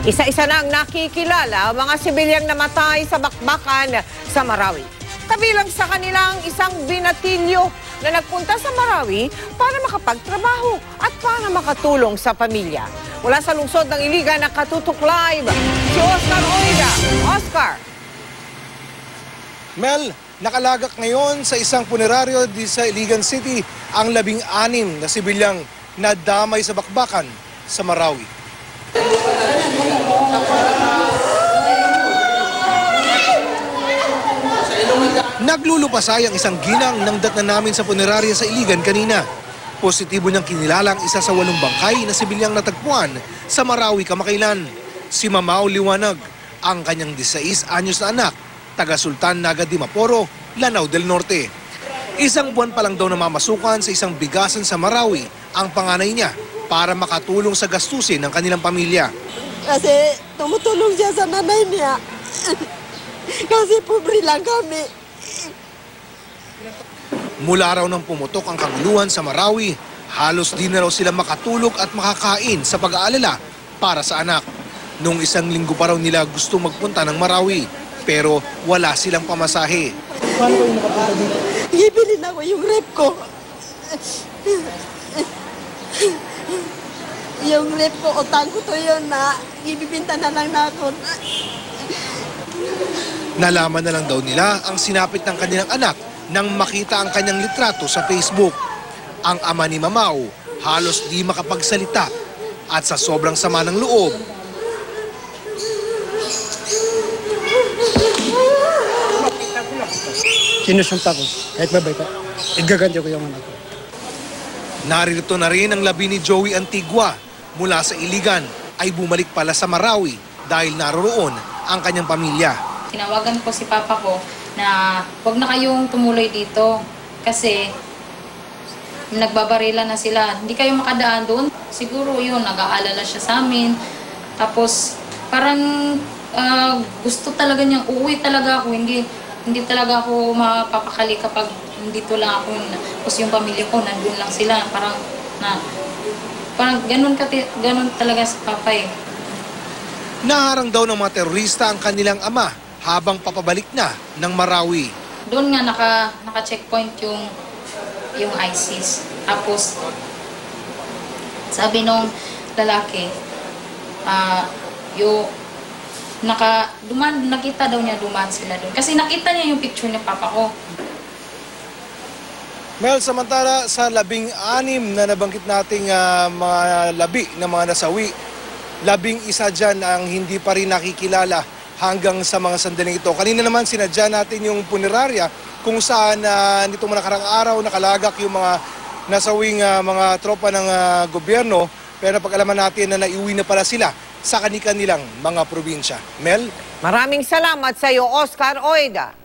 Isa-isa nang nakikilala ang mga sibilyang namatay sa bakbakan sa Marawi. Kabilang sa kanilang isang binatilyo na nagpunta sa Marawi para makapagtrabaho at para makatulong sa pamilya. Mula sa lungsod ng Iligan, nakatutok live si Oscar Oida. Oscar. Mel, nakalagak ngayon sa isang puneraryo di sa Iligan City ang 16 na sibilyang nadamay sa bakbakan sa Marawi. Naglulupasay ang isang ginang ng datna namin sa punerarya sa Iligan kanina. Positibo niyang kinilala ang isa sa 8 bangkay na sibilyang natagpuan sa Marawi kamakailan. Si Mamao Liwanag, ang kanyang 16 anyos na anak, taga Sultan Naga di Maporo, Lanao del Norte. Isang buwan pa lang daw namamasukan sa isang bigasan sa Marawi ang panganay niya para makatulong sa gastusin ng kanilang pamilya. Kasi tumutulong siya sa nanay niya. Kasi pobre lang kami. Mula raw nang pumutok ang kaguluhan sa Marawi, halos di na raw sila makatulog at makakain sa pag-aalala para sa anak. Noong 1 linggo pa raw nila gusto magpunta ng Marawi, pero wala silang pamasahe. Paano kayo nakapunta dito? Ibilin ako yung rep ko. Yung rep ko, utang ko to yun na ibibinta na lang na ako. Nalaman na lang daw nila ang sinapit ng kanilang anak nang makita ang kanyang litrato sa Facebook. Ang ama ni Mamao halos di makapagsalita at sa sobrang sama ng loob, Sinusumpa ko, kahit babay ka, igaganti ko yung anak ko. narito na rin ang labi ni Joey Antigua mula sa Iligan ay bumalik pala sa Marawi dahil naroroon ang kanyang pamilya. Tinawagan ko si papa ko na huwag na kayong tumuloy dito kasi nagbabarilan na sila. Hindi kayo makadaan doon. Siguro yun, nag-aalala siya sa amin. Tapos parang gusto talaga niyang uuwi talaga ako. Hindi talaga ako mapapakali kapag dito lang ako. Tapos yung pamilya ko, nandun lang sila. Parang ganun talaga si papa eh. Naharang daw ng mga terorista ang kanilang ama habang papabalik na ng Marawi. Doon nga naka-checkpoint yung ISIS. Tapos sabi nung lalaki, nakita daw niya dumaan sila doon. Kasi nakita niya yung picture ni papa ko. Mel, samantala sa 16 na nabanggit nating mga labi ng mga nasawi, 11 dyan ang hindi pa rin nakikilala hanggang sa mga sandaling ito. Kanina naman sinadya natin yung punerarya kung saan nitong mga nakarang araw nakalagak yung mga nasawing mga tropa ng gobyerno, pero pag-alaman natin na naiuwi na pala sila sa kanilang mga probinsya. Mel? Maraming salamat sa iyo, Oscar Oida.